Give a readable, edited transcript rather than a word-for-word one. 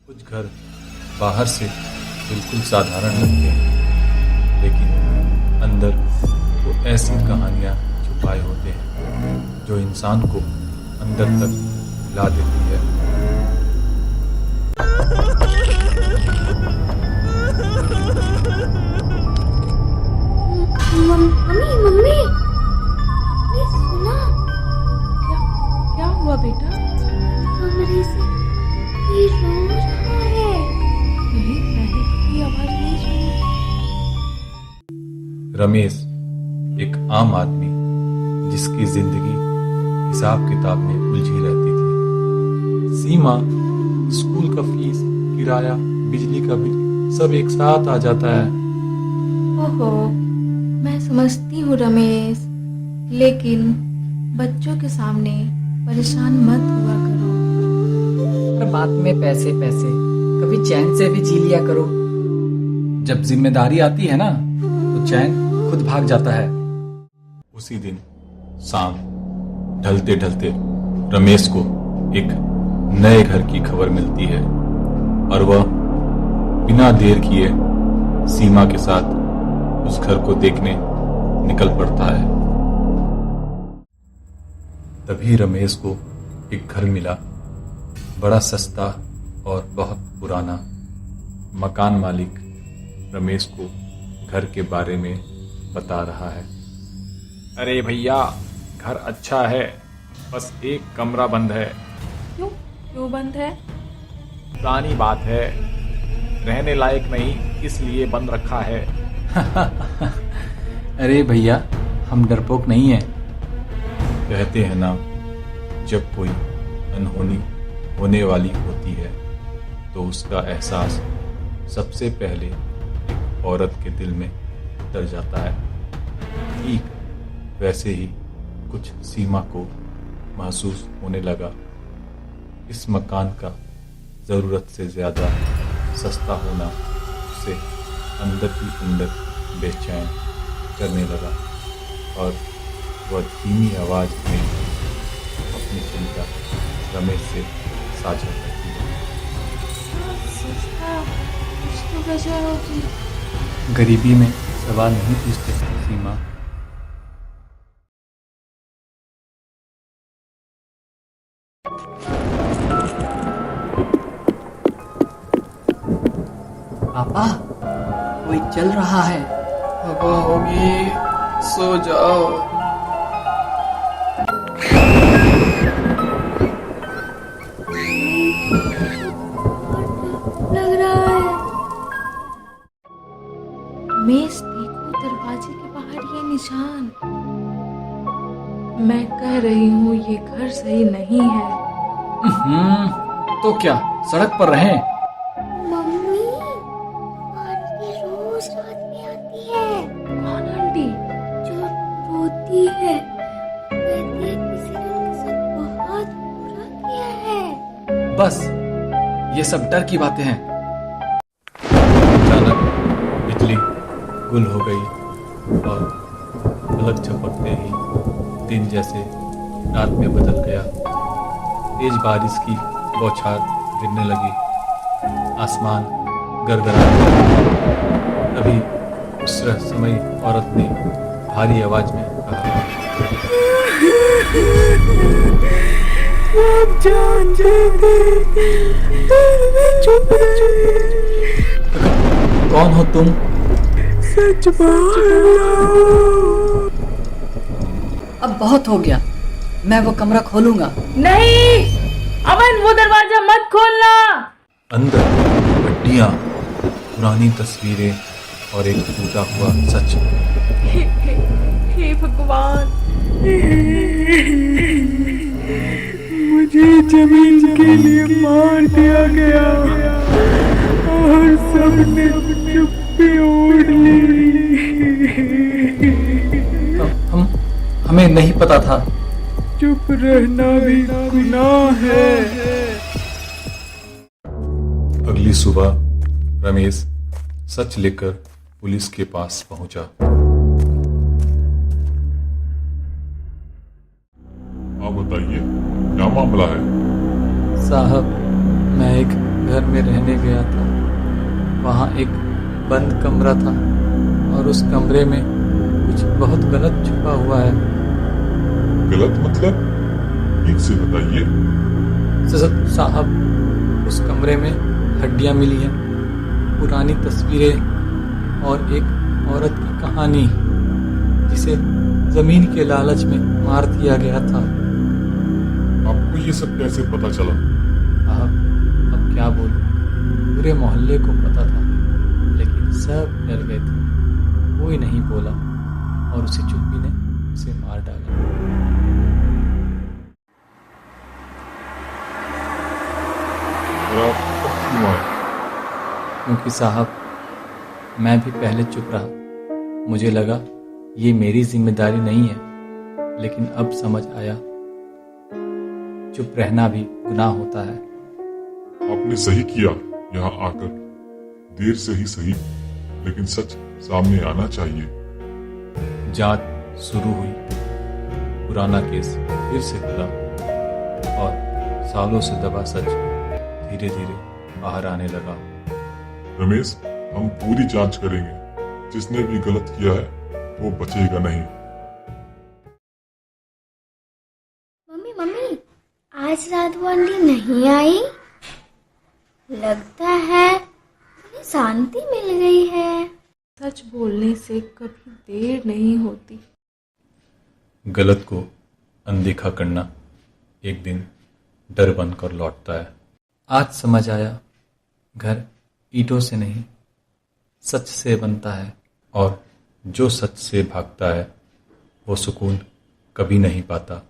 कुछ घर बाहर से बिल्कुल साधारण लगते हैं, लेकिन अंदर वो ऐसी कहानियाँ छुपाए होते हैं जो इंसान को अंदर तक ला देती है। मम्मी मम्मी, आपने सुना? क्या क्या हुआ बेटा? कमरे से कोई रो रहा है। नहीं, मैंने कोई आवाज नहीं सुनी। रमेश एक आम आदमी जिसकी जिंदगी हिसाब किताब में उलझी रहती थी। सीमा, स्कूल का फीस, किराया, बिजली का बिल सब एक साथ आ जाता है। ओहो, मैं समझती हूँ रमेश, लेकिन बच्चों के सामने परेशान मत हुआ करो। हर बात में पैसे पैसे, कभी चैन से भी जी लिया करो। जब जिम्मेदारी आती है ना तो चैन खुद भाग जाता है। उसी दिन शाम ढलते ढलते रमेश को एक नए घर की खबर मिलती है और वह बिना देर किए सीमा के साथ उस घर को देखने निकल पड़ता है। तभी रमेश को एक घर मिला, बड़ा सस्ता और बहुत पुराना। मकान मालिक रमेश को घर के बारे में बता रहा है। अरे भैया, घर अच्छा है, बस एक कमरा बंद है। क्यों क्यों बंद है? पुरानी बात है, रहने लायक नहीं, इसलिए बंद रखा है। अरे भैया, हम डरपोक नहीं हैं। कहते हैं ना, जब कोई अनहोनी होने वाली होती है तो उसका एहसास सबसे पहले एक औरत के दिल में उतर जाता है। ठीक वैसे ही कुछ सीमा को महसूस होने लगा। इस मकान का ज़रूरत से ज़्यादा सस्ता होना उसे अंदर ही अंदर बेचैन करने लगा और वह धीमी आवाज़ में अपनी चिंता रमेश से साझा करती है। सस्ता कुछ तो वजह होगी। गरीबी में सवाल नहीं पूछते सीमा। पापा, कोई चल रहा है। हवा होगी, सो जाओ। लग रहा है। रमेश, देखो दरवाजे के बाहर ये निशान। मैं कह रही हूँ ये घर सही नहीं है। तो क्या सड़क पर रहें? मम्मी, आंटी रोज रात में आती है। कौन आंटी? जो रोती है, कहती है किसी ने उनके साथ बहुत बुरा किया है। बस ये सब डर की बातें हैं। अचानक बिजली गुल हो गई और पलक झपकते ही दिन जैसे रात में बदल गया। तेज बारिश की बौछार गिरने लगी, आसमान गड़गड़ा गया। तभी उस रहस्यमयी औरत ने भारी आवाज में कहा, आप जानते थे, चुप कौन हो तुम? सच बोलो। अब बहुत हो गया, मैं वो कमरा खोलूंगा। नहीं अमन, वो दरवाजा मत खोलना। अंदर हड्डियां, पुरानी तस्वीरें और एक टूटा हुआ सच। हे भगवान, मुझे जमीन के लिए मार दिया गया और सबने चुप्पी ओढ़ ली। हमें नहीं पता था। चुप रहना भी गुनाह है। अगली सुबह रमेश सच लेकर पुलिस के पास पहुंचा। आप बताइए, क्या मामला है? साहब, मैं एक घर में रहने गया था, वहाँ एक बंद कमरा था और उस कमरे में कुछ बहुत गलत छुपा हुआ है। गलत मतलब? ठीक से बताइए। साहब, उस कमरे में हड्डियां मिली हैं, पुरानी तस्वीरें और एक औरत की कहानी जिसे जमीन के लालच में मार दिया गया था। आपको ये सब कैसे पता चला? अब क्या बोलूं, पूरे मोहल्ले को पता था, लेकिन सब डर गए थे। कोई नहीं बोला और उसी चुप्पी ने उसे मार डाला। और आप कब क्यों आए? क्योंकि साहब, मैं भी पहले चुप रहा। मुझे लगा ये मेरी जिम्मेदारी नहीं है, लेकिन अब समझ आया चुप रहना भी गुनाह होता है। आपने सही किया यहाँ आकर। देर से ही सही, लेकिन सच सामने आना चाहिए। जांच शुरू हुई, पुराना केस फिर से खुला और सालों से दबा सच धीरे धीरे बाहर आने लगा। रमेश, हम पूरी जांच करेंगे। जिसने भी गलत किया है वो बचेगा नहीं। मम्मी मम्मी, आज रात वो आंटी नहीं आई। लगता है उन्हें शांति मिल गई है। सच बोलने से कभी देर नहीं होती। गलत को अनदेखा करना एक दिन डर बनकर लौटता है। आज समझ आया, घर ईंटों से नहीं सच से बनता है। और जो सच से भागता है वो सुकून कभी नहीं पाता।